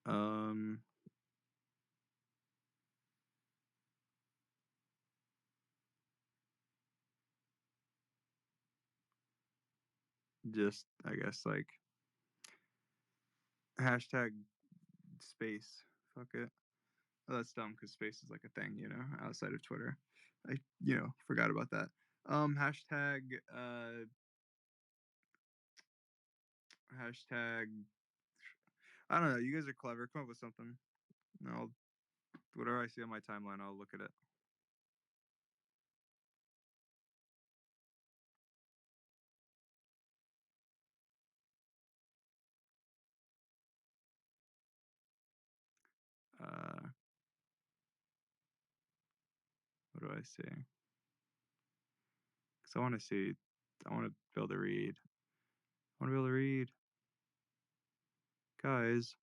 Um, just I guess like hashtag space. Fuck it. Oh, that's dumb because space is like a thing, outside of Twitter. I, forgot about that. Hashtag, hashtag. I don't know. You guys are clever. Come up with something. I'll whatever I see on my timeline, I'll look at it. What do I see? Because I want to see. I want to be able to read. I want to be able to read, guys.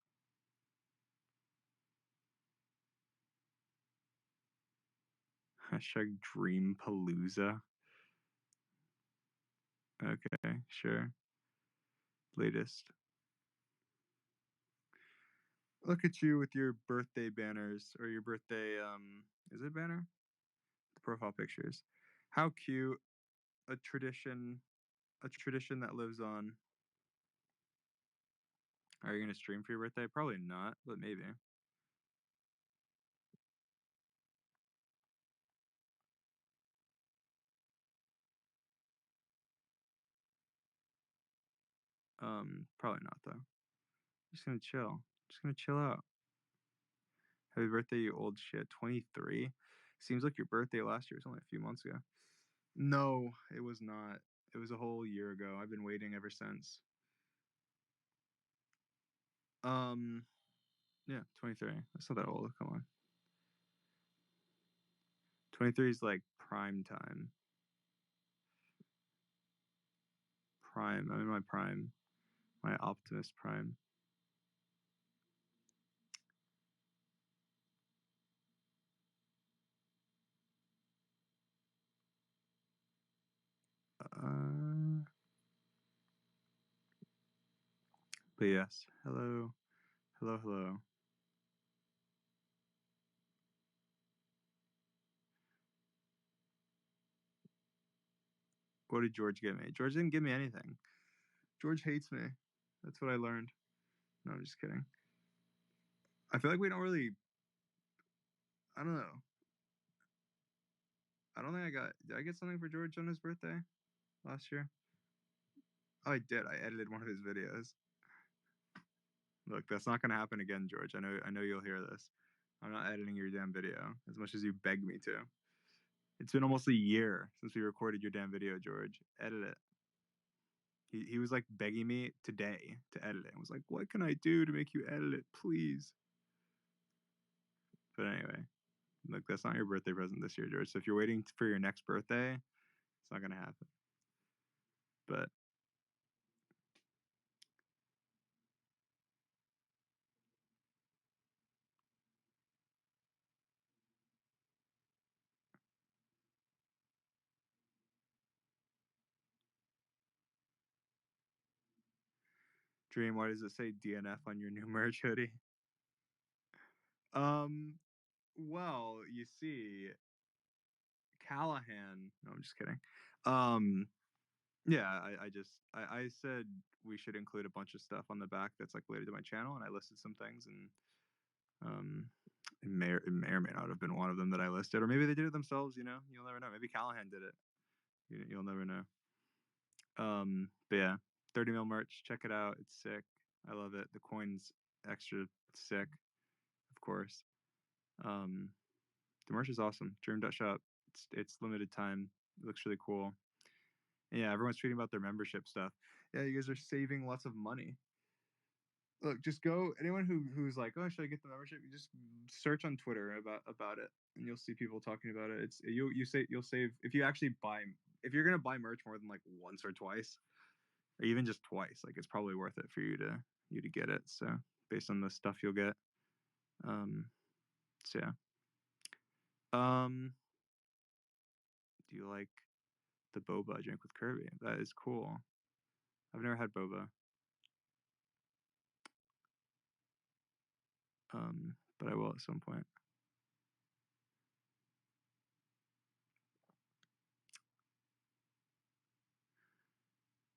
Hashtag Dream Palooza. Okay, sure. Latest. Look at you with your birthday banners or your birthday is it banner? The profile pictures. How cute. A tradition that lives on. Are you gonna stream for your birthday? Probably not, but maybe. Probably not though. Just gonna chill. Just gonna chill out. Happy birthday, you old shit. 23. Seems like your birthday last year was only a few months ago. No, it was not. It was a whole year ago. I've been waiting ever since. Um, yeah, 23. That's not that old. Come on. 23 is like prime time. Prime. I'm in my prime. My Optimus Prime. But yes. Hello. Hello, hello. What did George give me? George didn't give me anything. George hates me. That's what I learned. No, I'm just kidding. I feel like we don't really. I don't know. I don't think I got. Did I get something for George on his birthday last year? Oh, I did. I edited one of his videos. Look, that's not gonna happen again, George. I know. I know you'll hear this. I'm not editing your damn video as much as you begged me to. It's been almost a year since we recorded your damn video, George. Edit it. He was like begging me today to edit it. I was like, what can I do to make you edit it, please? But anyway, look, that's not your birthday present this year, George. So if you're waiting for your next birthday, it's not gonna happen. But Dream, why does it say DNF on your new merch hoodie? Um, well, you see, Callahan. No, I'm just kidding. Um, yeah, I said we should include a bunch of stuff on the back that's like related to my channel, and I listed some things, and it may or may not have been one of them that I listed, or maybe they did it themselves. You'll never know. Maybe Callahan did it. You'll never know. But yeah, 30 mil merch. Check it out. It's sick. I love it. The coin's extra sick, of course. Um, the merch is awesome. Dream.shop. It's limited time. It looks really cool. And yeah, everyone's tweeting about their membership stuff. Yeah, you guys are saving lots of money. Look, just go. Anyone who's like, oh, should I get the membership? You just search on Twitter about it, and you'll see people talking about it. It's you'll save if you actually buy if you're gonna buy merch more than like once or twice, or even just twice. Like it's probably worth it for you to get it. So based on the stuff you'll get, um, so yeah. Do you like the boba drink with Kirby? That is cool. I've never had boba. But I will at some point.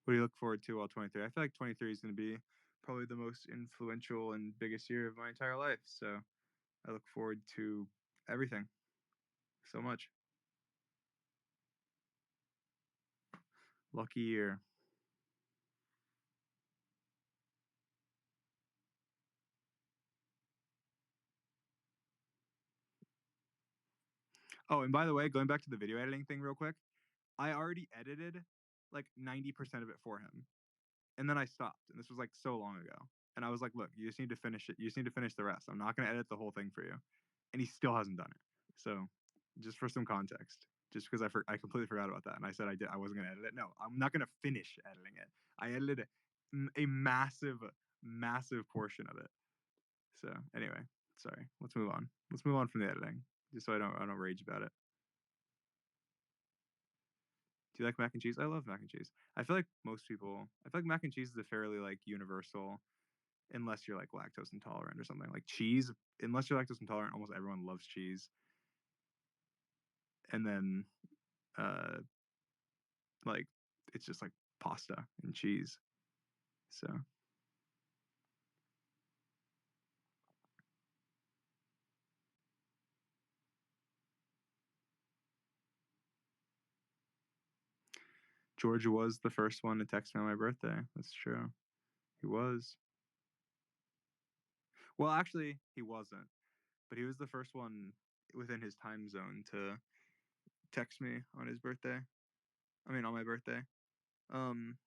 What do you look forward to while 23? I feel like 23 is going to be probably the most influential and biggest year of my entire life. So I look forward to everything so much. Lucky year. Oh, and by the way, going back to the video editing thing real quick, I already edited like 90% of it for him. And then I stopped. And this was like so long ago. And I was like, look, you just need to finish it. You just need to finish the rest. I'm not going to edit the whole thing for you. And he still hasn't done it. So just for some context, just because I completely forgot about that. And I said I wasn't going to edit it. No, I'm not going to finish editing it. I edited a massive portion of it. So anyway, sorry. Let's move on. Let's move on from the editing, just so I don't rage about it. Do you like mac and cheese? I love mac and cheese. I feel like most people. I feel like mac and cheese is a fairly like universal, unless you're like lactose intolerant or something. Like cheese, unless you're lactose intolerant, almost everyone loves cheese. And then, uh, like it's just like pasta and cheese. So George was the first one to text me on my birthday. That's true. He was. Well, actually, he wasn't. But he was the first one within his time zone to text me on his birthday. I mean, on my birthday. Um,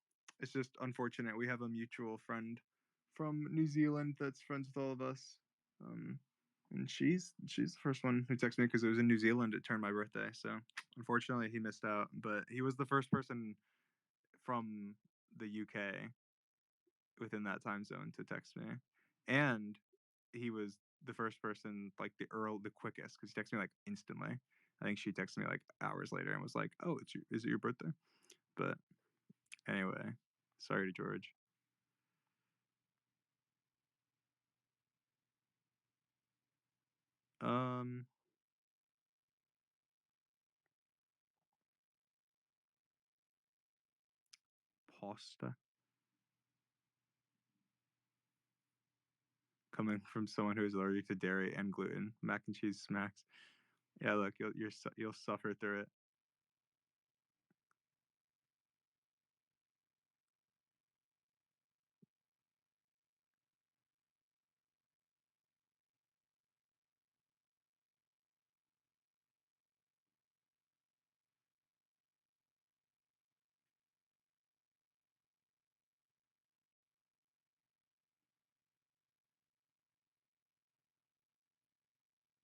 it's just unfortunate. We have a mutual friend from New Zealand that's friends with all of us. Um, and she's the first one who texted me because it was in New Zealand. It turned my birthday, so unfortunately he missed out. But he was the first person from the UK within that time zone to text me, and he was the first person like the quickest because he texted me like instantly. I think she texted me like hours later and was like, "Oh, is it your birthday?" But anyway, sorry to George. Um, Pasta coming from someone who is allergic to dairy and gluten. Mac and cheese smacks. Yeah, look, you'll suffer through it.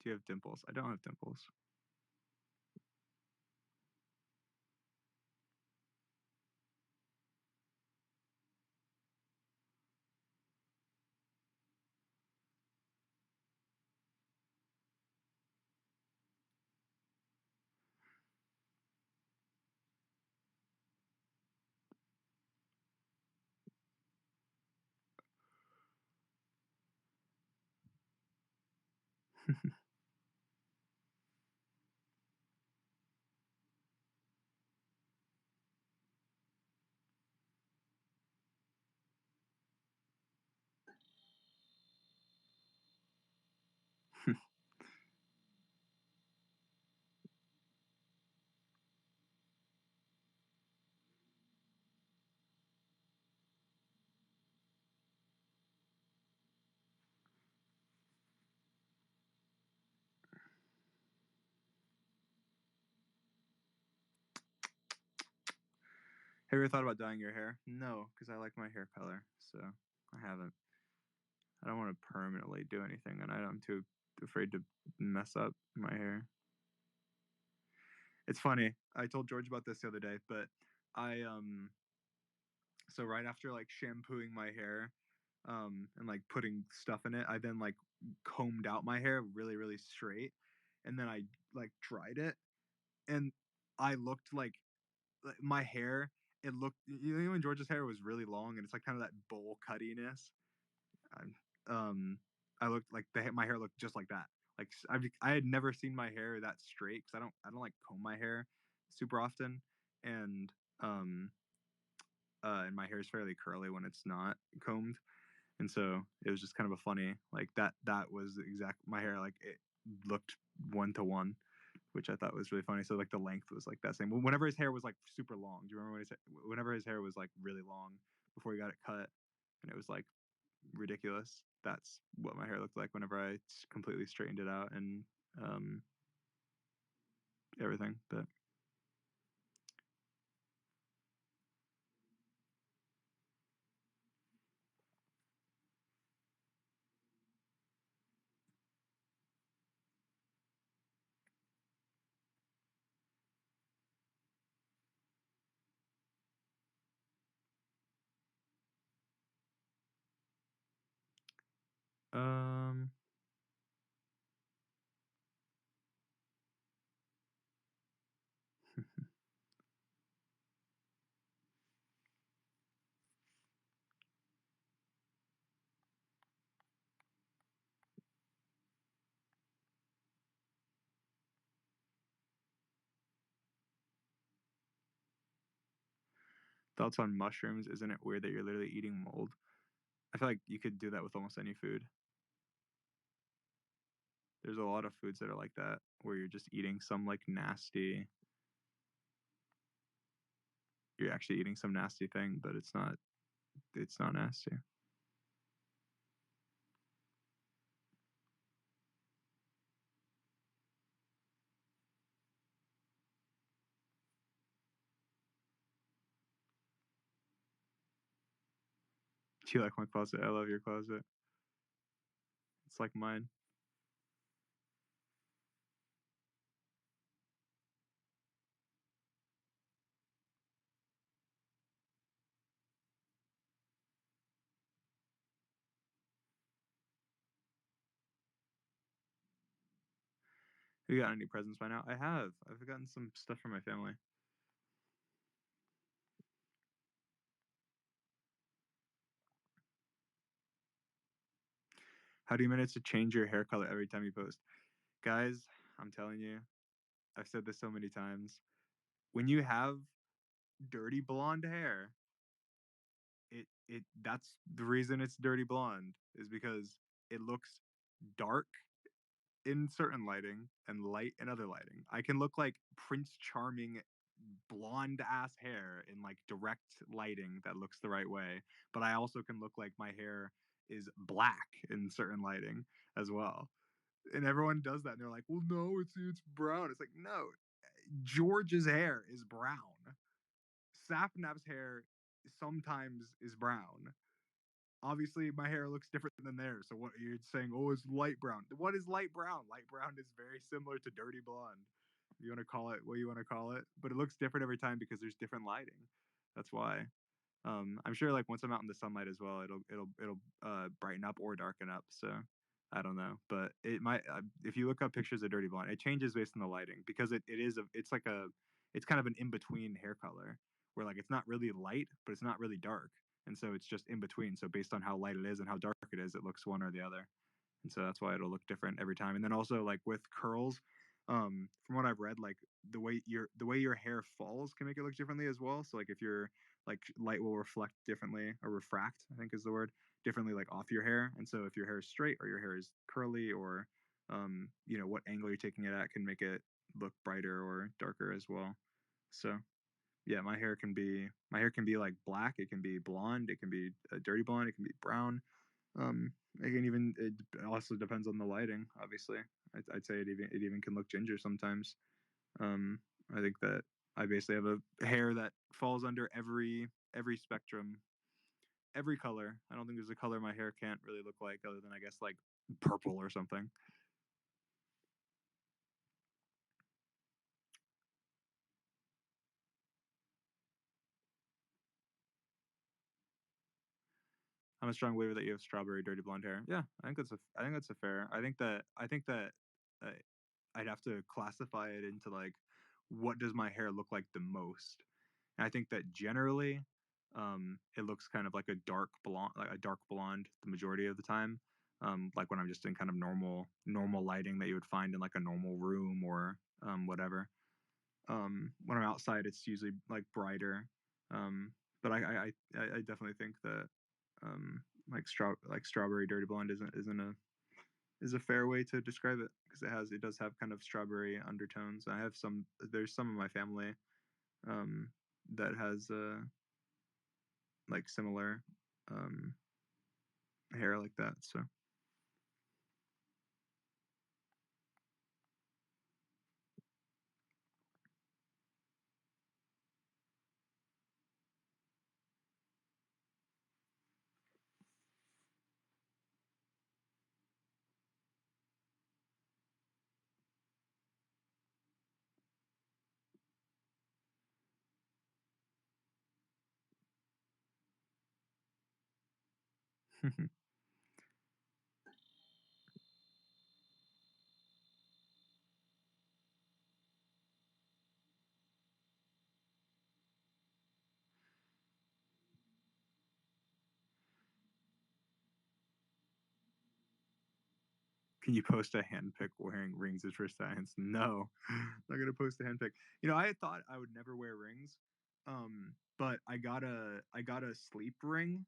Do you have dimples? I don't have dimples. Have you ever thought about dyeing your hair? No, because I like my hair color, so I haven't. I don't want to permanently do anything, and I'm too afraid to mess up my hair. It's funny. I told George about this the other day, but I so right after like shampooing my hair, and like putting stuff in it, I then like combed out my hair really straight, and then I like dried it, and I looked like my hair. It looked, you know, when George's hair was really long and it's like kind of that bowl cuttiness. I looked like my hair looked just like that. Like I had never seen my hair that straight because I don't like comb my hair super often, and um and my hair is fairly curly when it's not combed, and so it was just kind of a funny like that was the exact my hair like it looked 1 to 1, which I thought was really funny. So like the length was like that same. Whenever his hair was like super long, do you remember whenever his hair was like really long before he got it cut, and it was like ridiculous. That's what my hair looked like whenever I completely straightened it out and um, everything. But um, thoughts on mushrooms? Isn't it weird that you're literally eating mold? I feel like you could do that with almost any food. There's a lot of foods that are like that, where you're just eating some like nasty. You're actually eating some nasty thing, but it's not. It's not nasty. Do you like my closet? I love your closet. It's like mine. Have you gotten any presents by now? I have. I've gotten some stuff from my family. How do you manage to change your hair color every time you post? Guys, I'm telling you, I've said this so many times. When you have dirty blonde hair, it that's the reason it's dirty blonde is because it looks dark in certain lighting and light in other lighting. I can look like Prince Charming blonde ass hair in like direct lighting that looks the right way, but I also can look like my hair is black in certain lighting as well. And everyone does that and they're like, "Well, no, it's brown." It's like, "No, George's hair is brown. Sapnap's hair sometimes is brown. Obviously, my hair looks different than theirs. So what you're saying? Oh, it's light brown. What is light brown? Light brown is very similar to dirty blonde. You want to call it what you want to call it, but it looks different every time because there's different lighting. That's why. I'm sure like once I'm out in the sunlight as well, it'll brighten up or darken up. So I don't know, but it might. If you look up pictures of dirty blonde, it changes based on the lighting because it's like a it's kind of an in between hair color where like it's not really light, but it's not really dark, and so it's just in between. So based on how light it is and how dark it is, it looks one or the other, and so that's why it'll look different every time. And then also like with curls, from what I've read, like the way your hair falls can make it look differently as well. So like if you're like light will reflect differently or refract, I think is the word, differently like off your hair. And so if your hair is straight or your hair is curly or what angle you're taking it at can make it look brighter or darker as well. So yeah, my hair can be like black, it can be blonde, it can be a dirty blonde, it can be brown. It also depends on the lighting, obviously. I'd say it even can look ginger sometimes. Um, I think that I basically have a hair that falls under every spectrum, every color. I don't think there's a color my hair can't really look like other than I guess like purple or something. I'm a strong believer that you have strawberry dirty blonde hair. Yeah, I think that's a fair. I think that uh, I'd have to classify it into like what does my hair look like the most. And I think that generally, it looks kind of like a dark blonde the majority of the time. like when I'm just in kind of normal lighting that you would find in like a normal room or whatever. When I'm outside, it's usually like brighter. But I definitely think that um, like strawberry dirty blonde isn't a is a fair way to describe it because it does have kind of strawberry undertones. I have some there's some of my family um, that has like similar um, hair like that. So can you post a handpick wearing rings is for science? No, not gonna post a handpick. You know, I had thought I would never wear rings, but I got a sleep ring.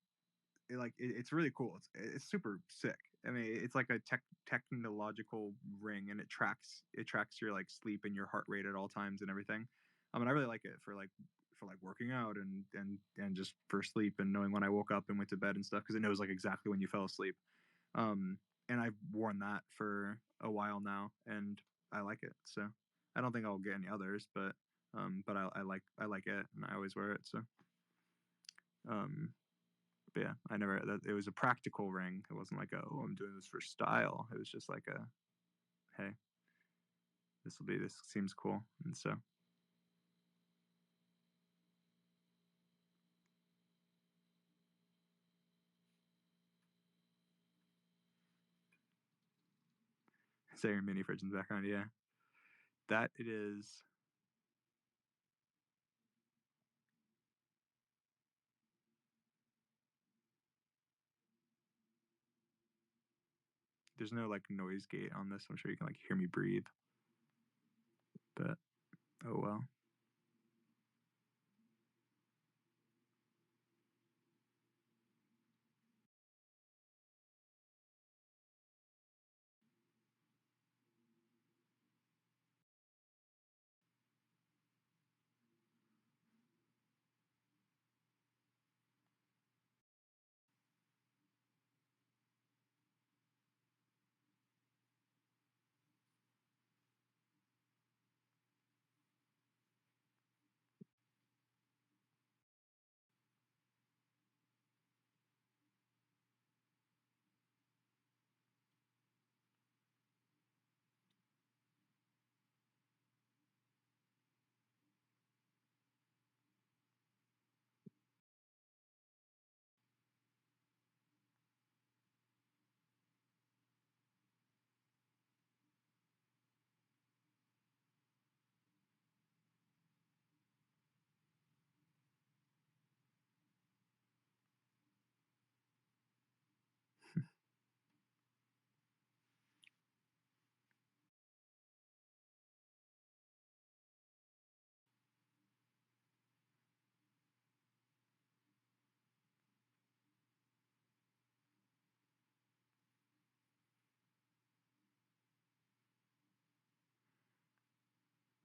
It's really cool. It's super sick. I mean, it's like a technological ring, and it tracks your like sleep and your heart rate at all times and everything. And I really like it for like working out and just for sleep and knowing when I woke up and went to bed and stuff because it knows like exactly when you fell asleep. Um, and I've worn that for a while now, and I like it. So I don't think I'll get any others, but I like it, and I always wear it. So um, but yeah, I never. It was a practical ring. It wasn't like oh, I'm doing this for style. It was just like a hey, this seems cool, and so say your mini fridge in the background. Yeah, that it is. There's no like noise gate on this. I'm sure you can like hear me breathe, but oh well.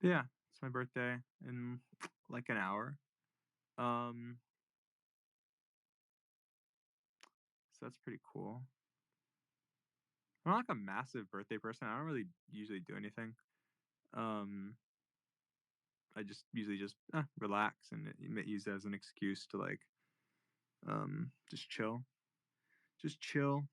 Yeah, it's my birthday in like an hour. Um, so that's pretty cool. I'm not like a massive birthday person. I don't really usually do anything. Um, I just usually just relax and use it as an excuse to like just chill, just chill.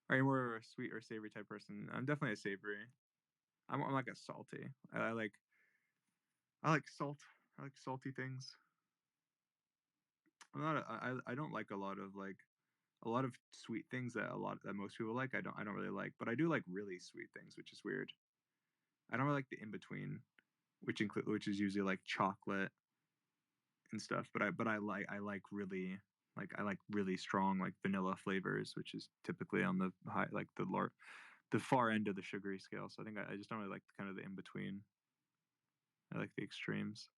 Are you more of a sweet or savory type person? I'm definitely a savory. I'm like a salty. I like salt. I like salty things. I'm not. I don't like a lot of like. A lot of sweet things that most people like, I don't really like, but I do like really sweet things, which is weird. I don't really like the in between, which is usually like chocolate and stuff. But I like really strong like vanilla flavors, which is typically on the high like the far end of the sugary scale. So I think I just don't really like kind of the in between. I like the extremes.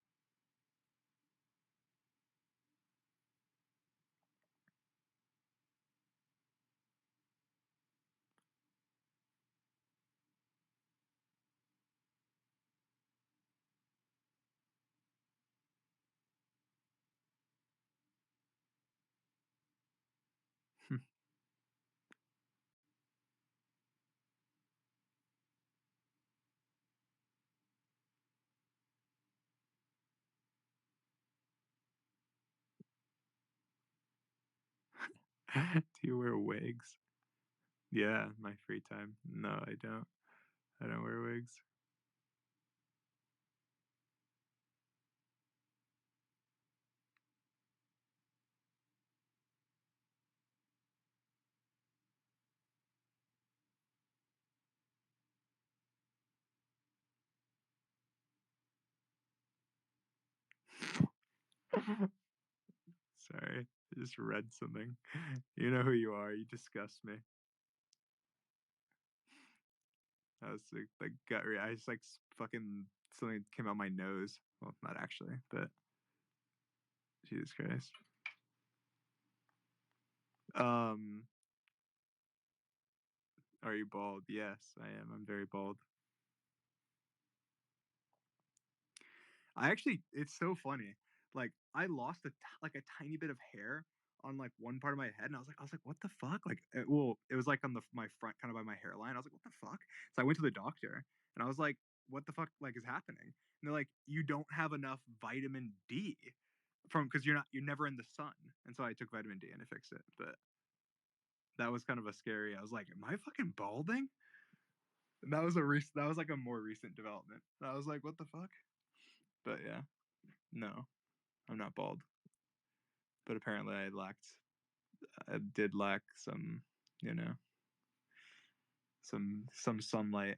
Do you wear wigs? Yeah, my free time. No, I don't. I don't wear wigs. Sorry, I just read something. You know who you are. You disgust me. That was like gut I just like fucking something came out my nose. Well, not actually, but Jesus Christ. Um, are you bald? Yes, I am. I'm very bald. It's so funny. Like, I lost like a tiny bit of hair on like one part of my head, and I was like, what the fuck? Like, it was like on my front, kind of by my hairline. I was like, what the fuck? So I went to the doctor, and I was like, what the fuck, like, is happening? And they're like, you don't have enough vitamin D from because you're never in the sun, and so I took vitamin D and it fixed it. But that was kind of a scary. I was like, am I fucking balding? And that was like a more recent development. I was like, what the fuck? But yeah, no, I'm not bald. But apparently I did lack some, you know, some sunlight.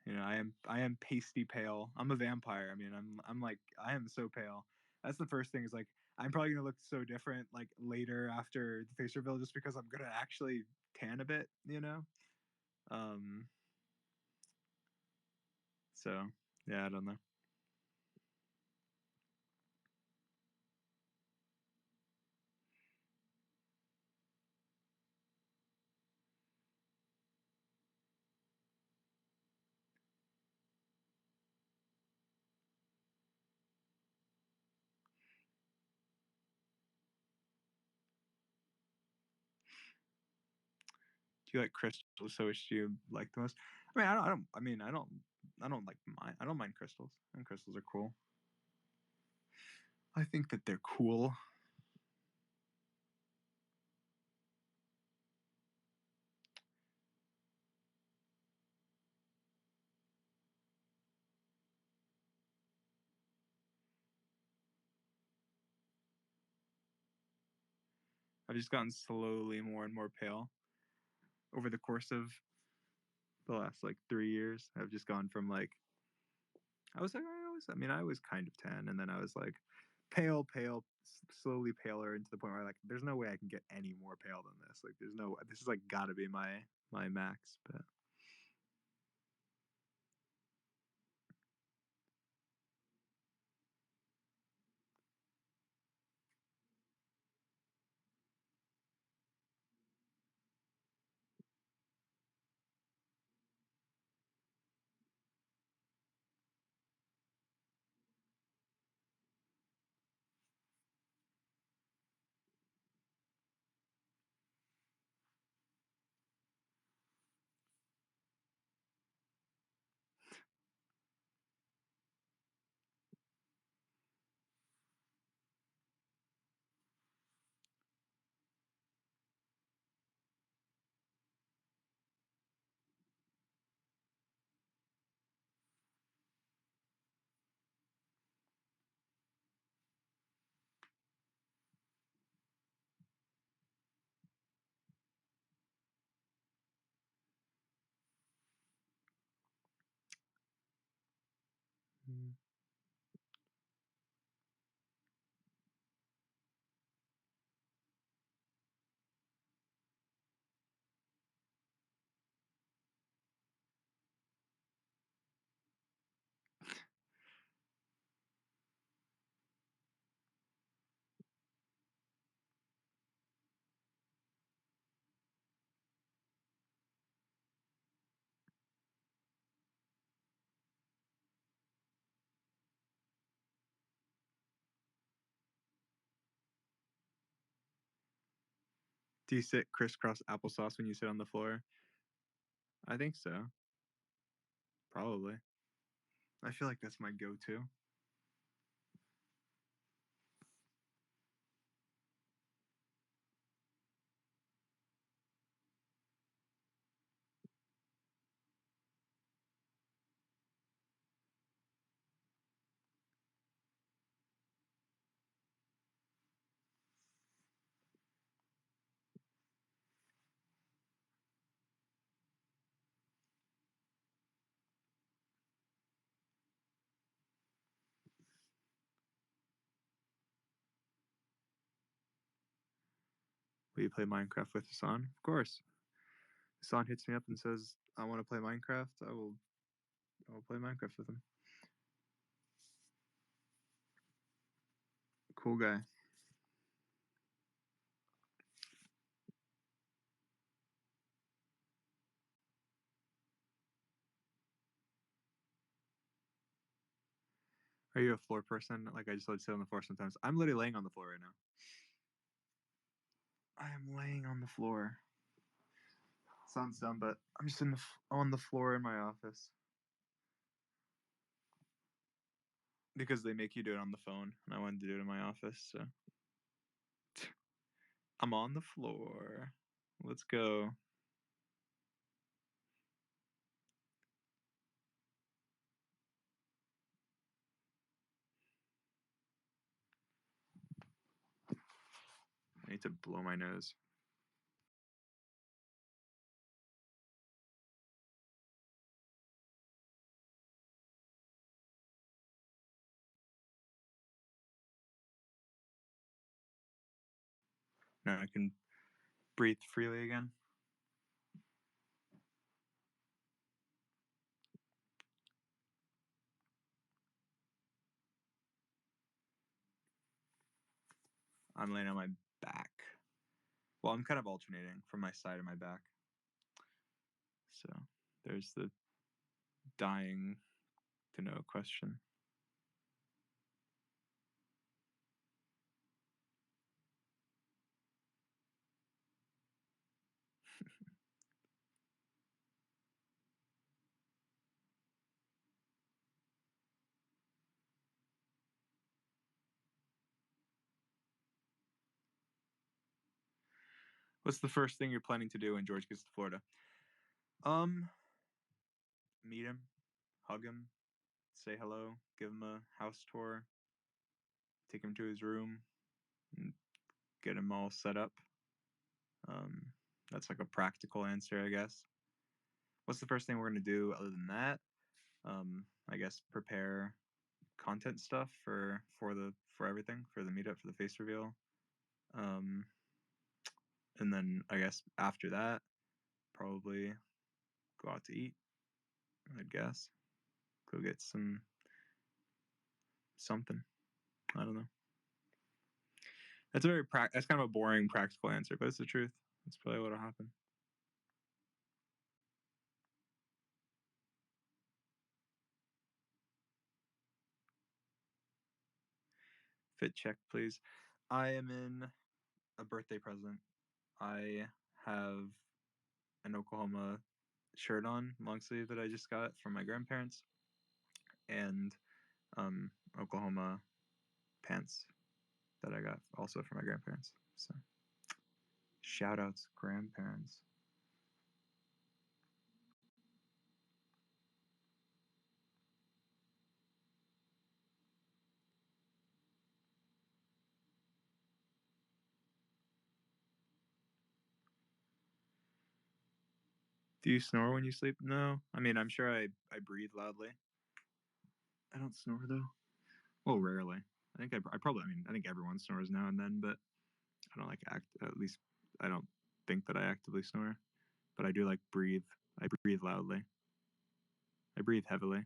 I am pasty pale. I'm a vampire. I mean, I'm like I am so pale. That's the first thing is like I'm probably gonna look so different like later after the face reveal just because I'm gonna actually tan a bit, you know. Um, so yeah, I don't know. Do you like crystals? So which do you like the most? I mean, I don't like mine. I don't mind crystals. And crystals are cool. I think that they're cool. I've just gotten slowly more and more pale over the course of the last like 3 years. I've just gone from like I was kind of tan, and then I was like pale, slowly paler into the point where like there's no way I can get any more pale than this. Like there's no this is like got to be my max. But Do you sit crisscross applesauce when you sit on the floor? I think so. Probably. I feel like that's my go-to. Will you play Minecraft with Hassan? Of course. Hassan hits me up and says, I want to play Minecraft. I will play Minecraft with him. Cool guy. Are you a floor person? Like, I just like to sit on the floor sometimes. I'm literally laying on the floor right now. I am laying on the floor. Sounds dumb, but I'm just on the floor in my office. Because they make you do it on the phone, and I wanted to do it in my office, so. I'm on the floor. Let's go. I need to blow my nose. Now I can breathe freely again. I'm laying on my back. Well, I'm kind of alternating from my side and my back. So there's the dying to know question. What's the first thing you're planning to do when George gets to Florida? Meet him, hug him, say hello, give him a house tour, take him to his room, and get him all set up. That's like a practical answer, I guess. What's the first thing we're gonna do other than that? I guess prepare content stuff for everything, for the meetup, for the face reveal. And then I guess after that, probably go out to eat. I'd guess go get something. I don't know. That's that's kind of a boring practical answer, but it's the truth. That's probably what'll happen. Fit check, please. I am in a birthday present. I have an Oklahoma shirt on, long sleeve, that I just got from my grandparents, and Oklahoma pants that I got also from my grandparents. So shout outs, grandparents. Do you snore when you sleep? No. I mean, I'm sure I breathe loudly. I don't snore though. Well, rarely. I think I probably. I mean, I think everyone snores now and then, but I don't like At least I don't think that I actively snore, but I do like breathe. I breathe loudly. I breathe heavily,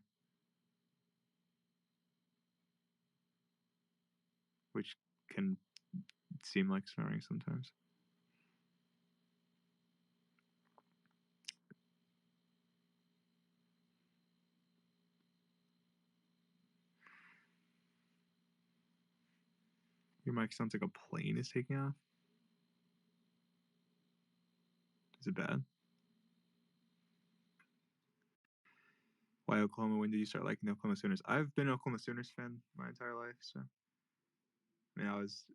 which can seem like snoring sometimes. Your mic sounds like a plane is taking off. Is it bad? Why Oklahoma? When did you start liking the Oklahoma Sooners? I've been an Oklahoma Sooners fan my entire life. So I mean, I was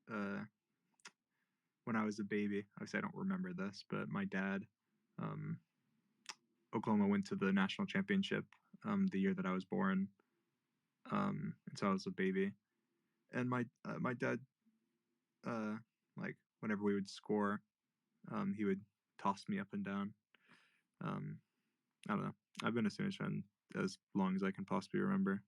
when I was a baby. Obviously, I don't remember this, but my dad, um, Oklahoma went to the national championship the year that I was born, and so I was a baby. And my dad, uh, like whenever we would score, he would toss me up and down. Um, I don't know. I've been a Sooners fan as long as I can possibly remember.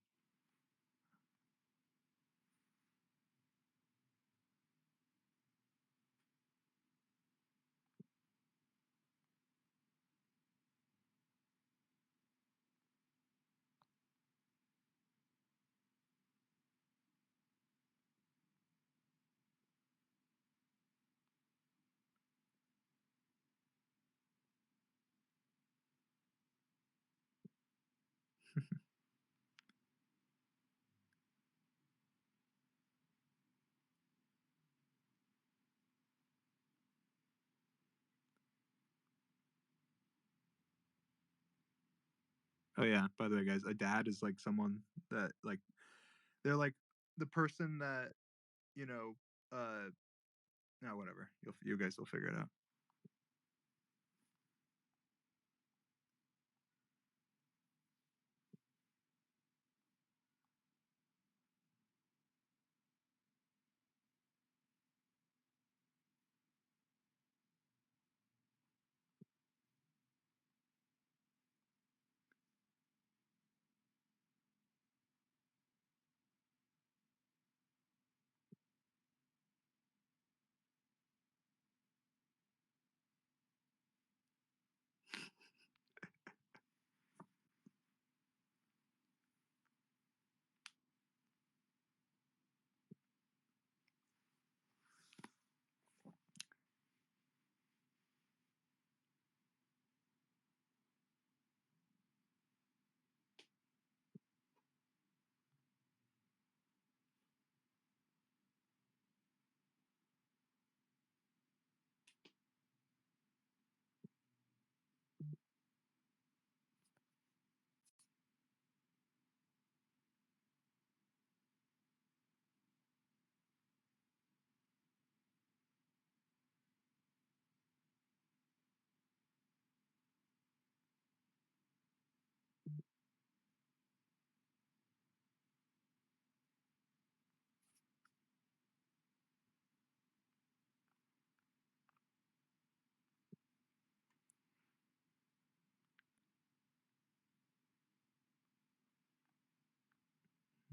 Oh yeah. By the way, guys, a dad is like someone that like they're like the person that you know. No, whatever. You guys will figure it out.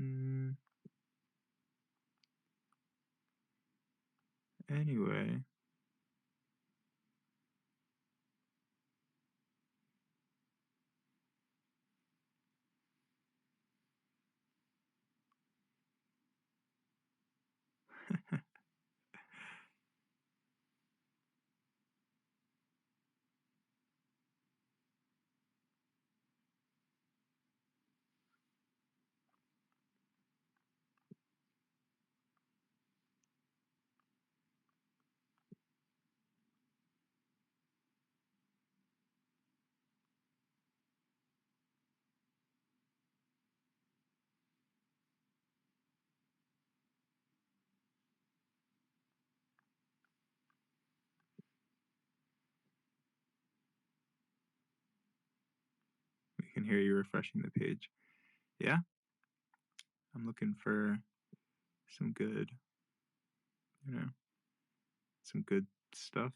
Mm, anyway, we can hear you refreshing the page. Yeah, I'm looking for some good, you know, some good stuff.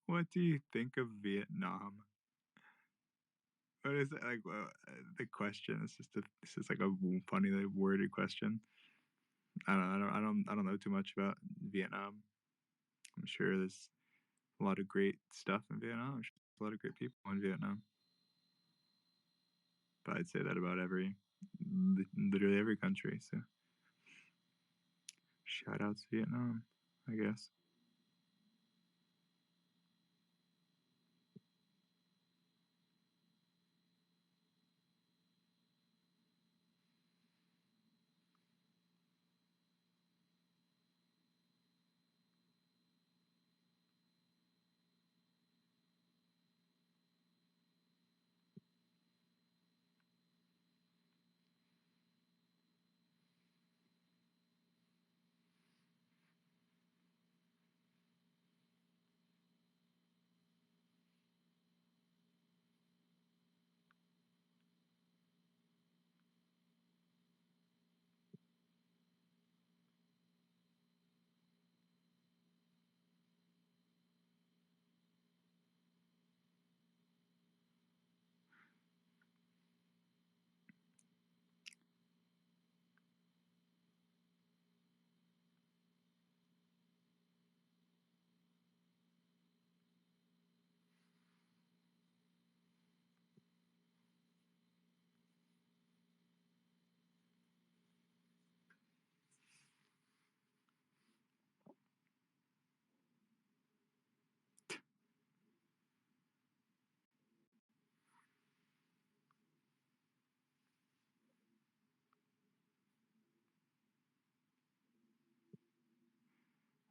What do you think of Vietnam? What is it like? The question is just this is like a funnily worded question. I don't know too much about Vietnam. I'm sure there's a lot of great stuff in Vietnam. There's a lot of great people in Vietnam. But I'd say that about literally every country. So shout out to Vietnam, I guess.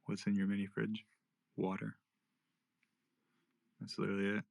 What's in your mini fridge? Water. That's literally it.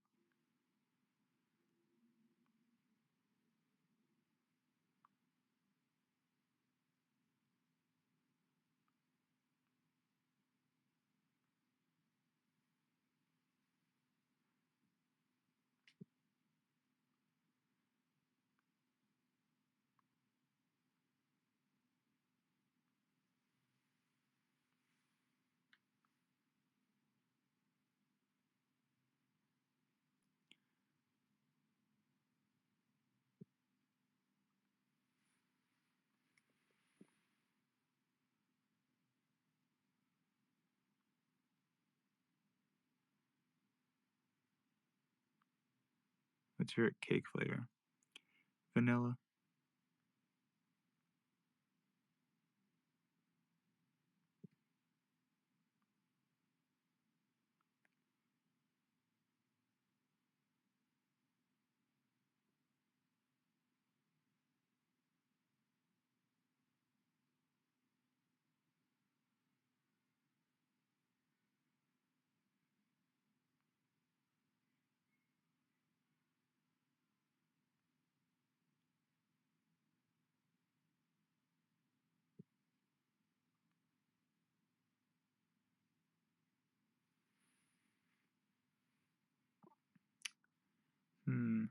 What's your cake flavor? Vanilla. Hmm.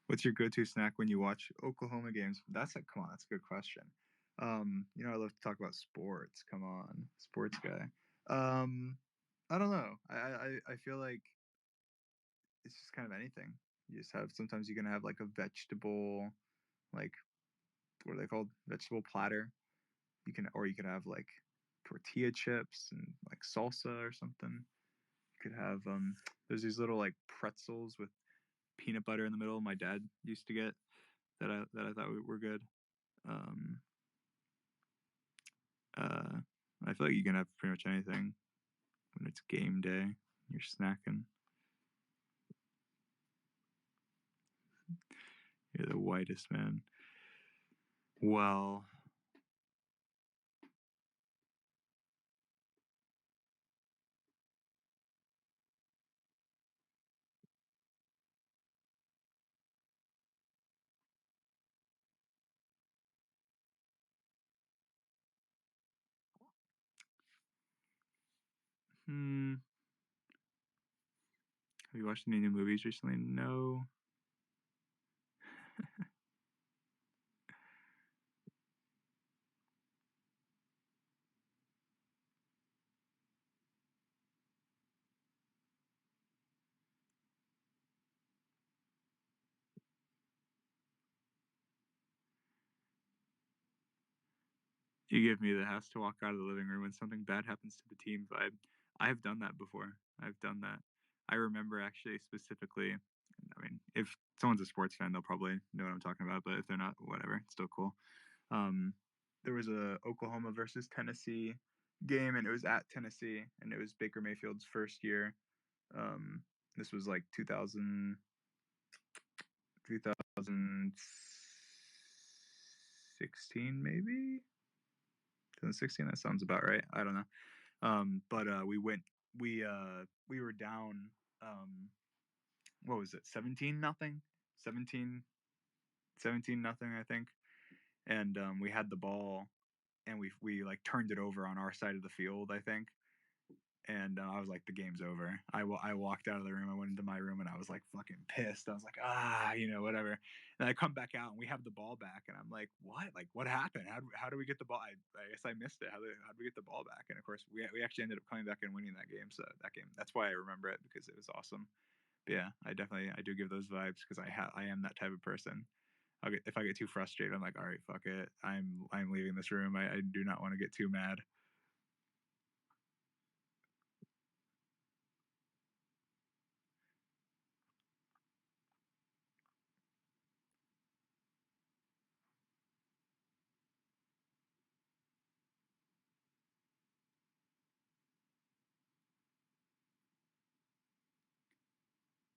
What's your go-to snack when you watch Oklahoma games? That's a come on. That's a good question. I love to talk about sports. Come on, sports guy. Um, I don't know. I feel like it's just kind of anything. You just have sometimes you can have like a vegetable, like what are they called? Vegetable platter. You can have like tortilla chips and like salsa or something. You could have there's these little like pretzels with peanut butter in the middle. My dad used to get that I thought were good. Um, uh, I feel like you can have pretty much anything when it's game day. You're snacking. You're the whitest man. Well, hmm. Have you watched any new movies recently? No. You give me the has to walk out of the living room when something bad happens to the team vibe. I have done that before. I've done that. I remember actually specifically. I mean, if someone's a sports fan, they'll probably know what I'm talking about. But if they're not, whatever, it's still cool. Um, there was a Oklahoma versus Tennessee game, and it was at Tennessee, and it was Baker Mayfield's first year. Um, this was like 2016, maybe 2016. That sounds about right. I don't know. But we were down. What was it? 17 nothing. 17 17 nothing, I think. And we had the ball, and we like turned it over on our side of the field, I think. And I was like, the game's over. I walked out of the room. I went into my room, and I was like fucking pissed. I was like, whatever. And I come back out, and we have the ball back, and I'm like, what? Like, what happened? How do we get the ball? I guess I missed it. How do we get the ball back? And of course, we actually ended up coming back and winning that game. So that's why I remember it, because it was awesome. But yeah, I do give those vibes, because I am that type of person. If I get too frustrated, I'm like, all right, fuck it. I'm leaving this room. I do not want to get too mad.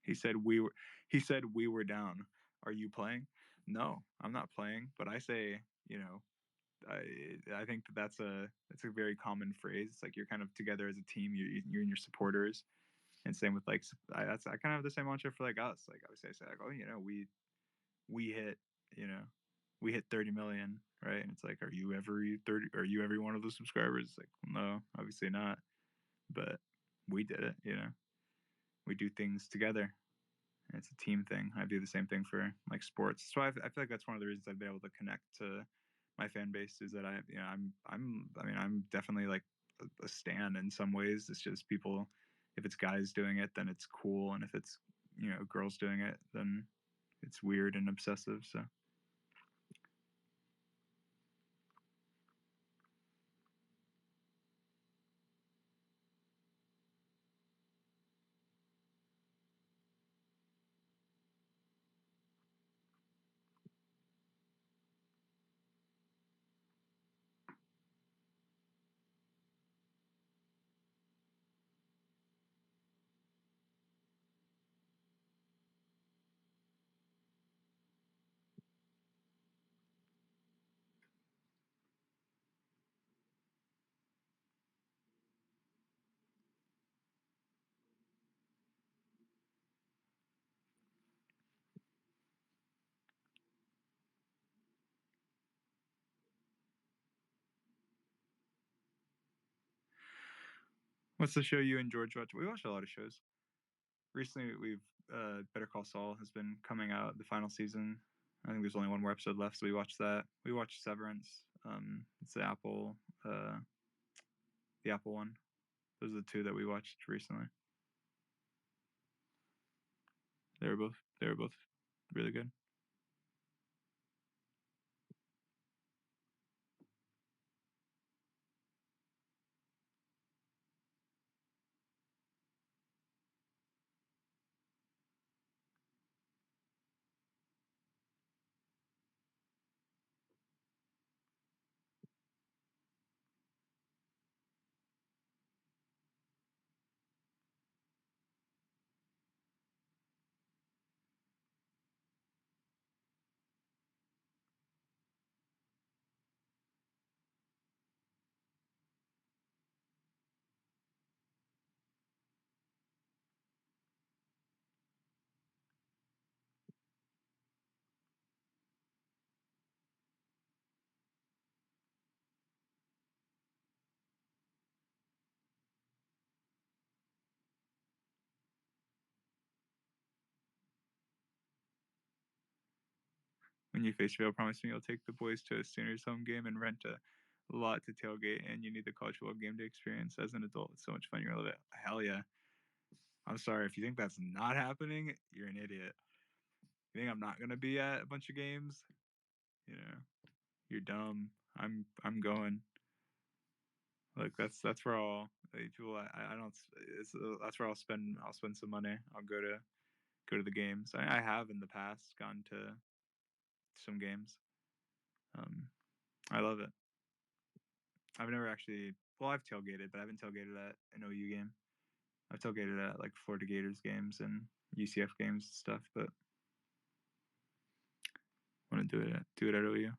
He said we were. He said we were down. Are you playing? No, I'm not playing. But I say, I think that's a very common phrase. It's like you're kind of together as a team. You and your supporters, and same with like I kind of have the same mantra for like us. Like obviously I say like, oh, we hit, you know we hit 30 million, right? And it's like, are you every 30? Are you every one of those subscribers? It's like, no, obviously not. But we did it. We do things together. It's a team thing. I do the same thing for like sports. So I feel like that's one of the reasons I've been able to connect to my fan base, is that I'm definitely like a stan in some ways. It's just people, if it's guys doing it, then it's cool. And if it's, girls doing it, then it's weird and obsessive. So what's the show you and George watch? We watch a lot of shows. Recently, we've Better Call Saul has been coming out, the final season. I think there's only one more episode left, so we watched that. We watched Severance. It's the Apple one. Those are the two that we watched recently. They were both really good. When you face real, promise me you'll take the boys to a Sooners home game and rent a lot to tailgate, and you need the college football game day experience as an adult. It's so much fun. You're gonna love it. Hell yeah. I'm sorry if you think that's not happening. You're an idiot. You think I'm not gonna be at a bunch of games? You know, You're dumb. I'm going. Like that's where I'll people I don't it's that's where I'll spend some money. I'll go to the games. I have in the past gone to some games. Um, I love it. I've never actually well I've tailgated, but I haven't tailgated at an OU game. I've tailgated at like Florida Gators games and UCF games and stuff, but want to do it at OU.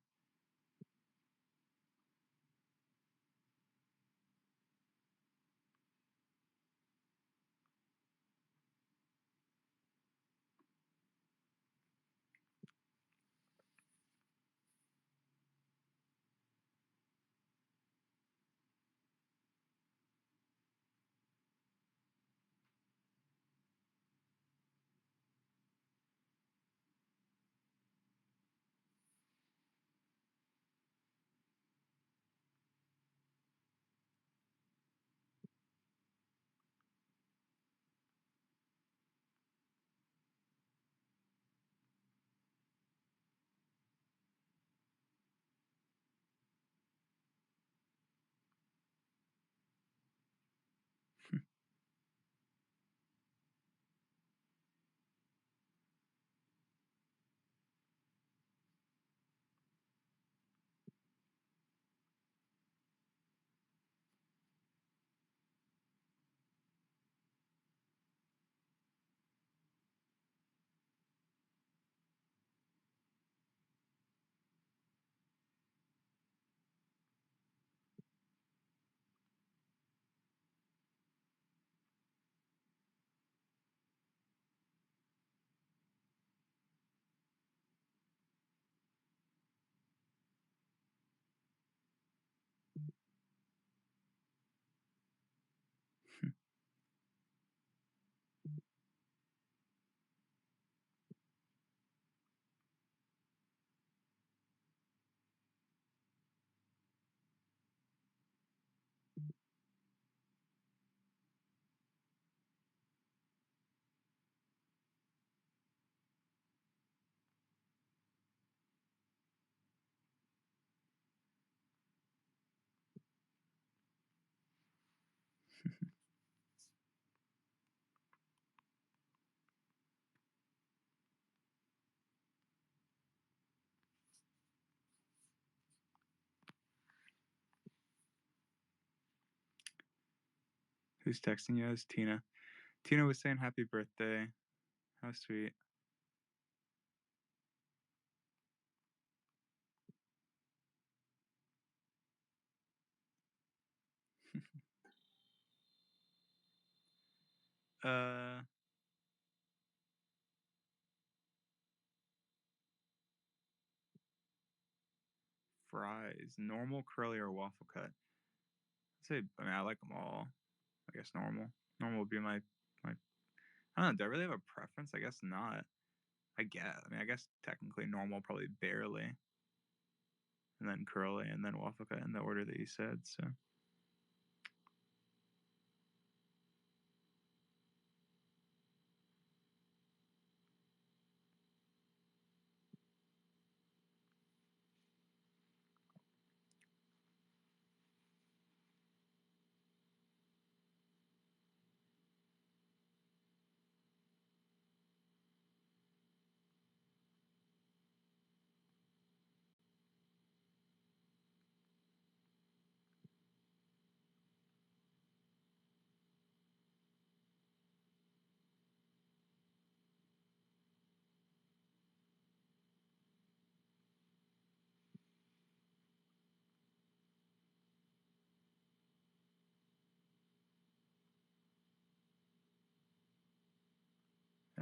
Who's texting you? It's Tina. Tina was saying happy birthday. How sweet. uh, fries, normal, curly, or waffle cut. I'd say I mean I like them all. I guess normal. Normal would be my. I don't know. Do I really have a preference? I guess not. I guess. I mean, I guess technically normal, probably barely, and then curly, and then waffle cut in the order that you said. So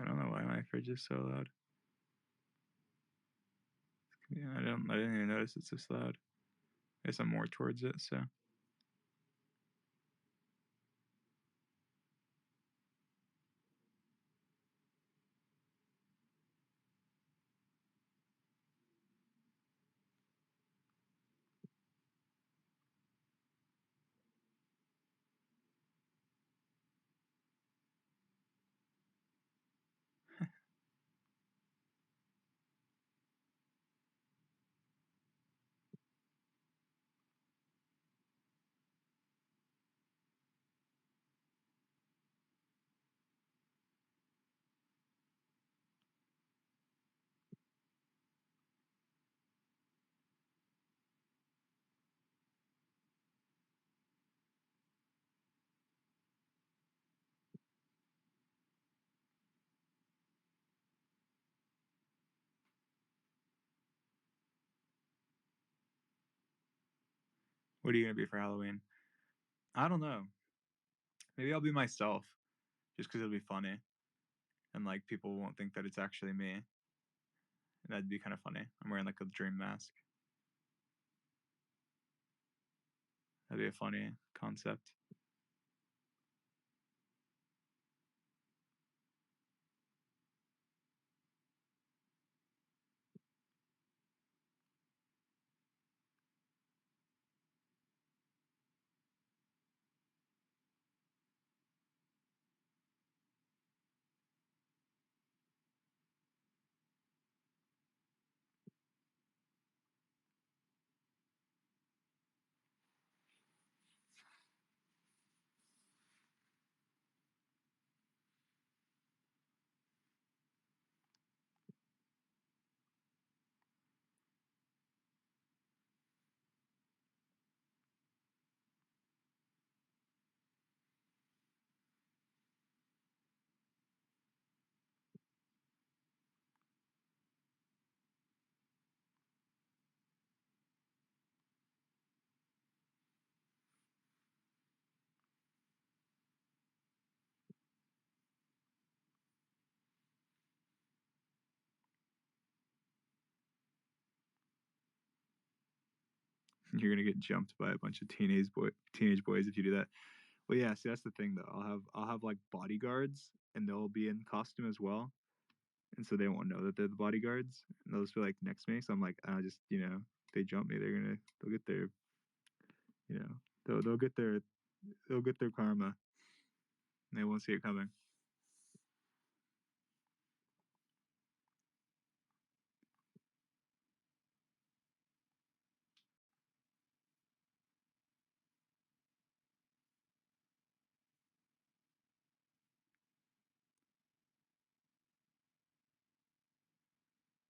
I don't know why my fridge is so loud. Yeah, I didn't even notice it's this loud. I guess I'm more towards it, so. What are you gonna be for Halloween? I don't know. Maybe I'll be myself, just because it'll be funny, and like people won't think that it's actually me. And that'd be kind of funny. I'm wearing like a dream mask. That'd be a funny concept. You're gonna get jumped by a bunch of teenage boys if you do that. Well, yeah. See, that's the thing though. I'll have like bodyguards, and they'll be in costume as well, and so they won't know that they're the bodyguards, and they'll just be like next to me. So I'm like, just if they jump me, they'll get their you know they'll get their karma. And they won't see it coming.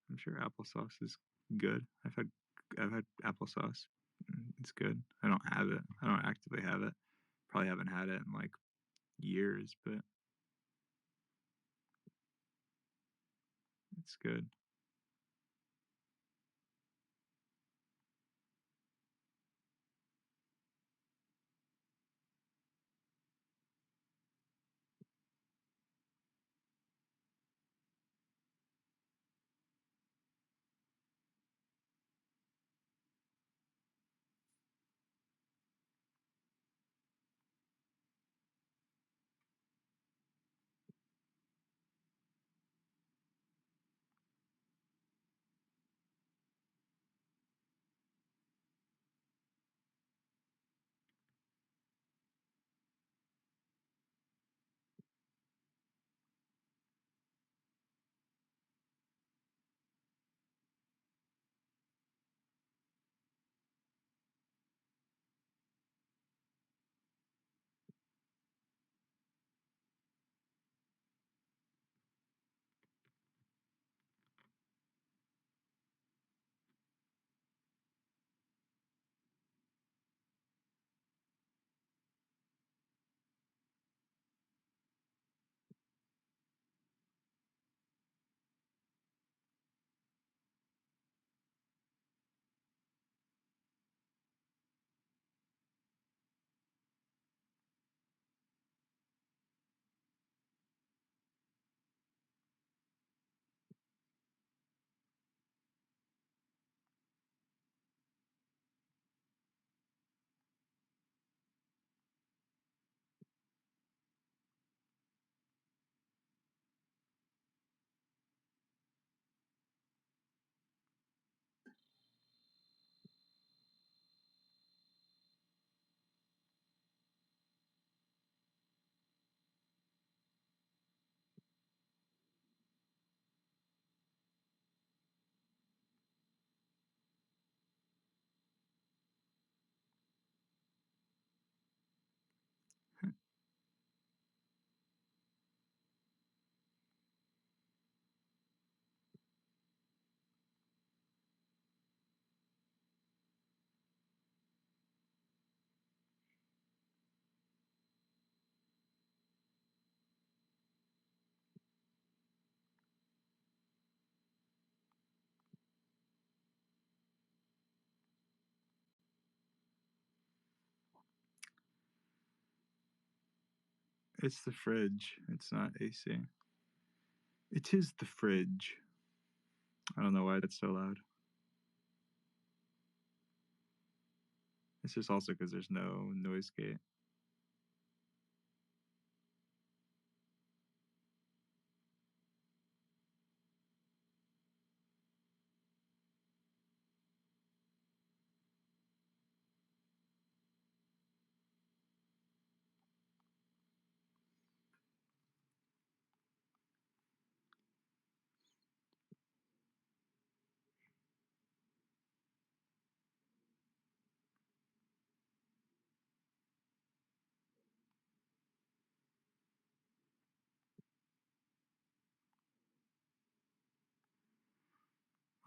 I'm sure applesauce is good. I've had applesauce. It's good. I don't have it. I don't actively have it. Probably haven't had it in like years, but it's good. It's the fridge. It's not AC. It is the fridge. I don't know why that's so loud. It's just also because there's no noise gate.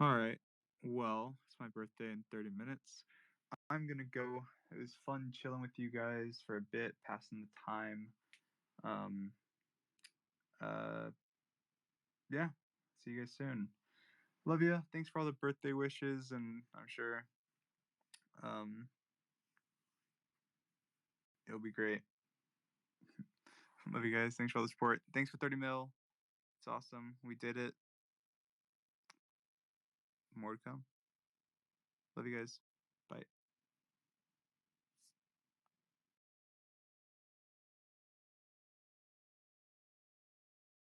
All right. Well, it's my birthday in 30 minutes. I'm gonna go. It was fun chilling with you guys for a bit, passing the time. Um, uh, yeah. See you guys soon. Love you. Thanks for all the birthday wishes, and I'm sure um, it'll be great. Love you guys. Thanks for all the support. Thanks for 30 mil. It's awesome. We did it. More to come. Love you guys. Bye.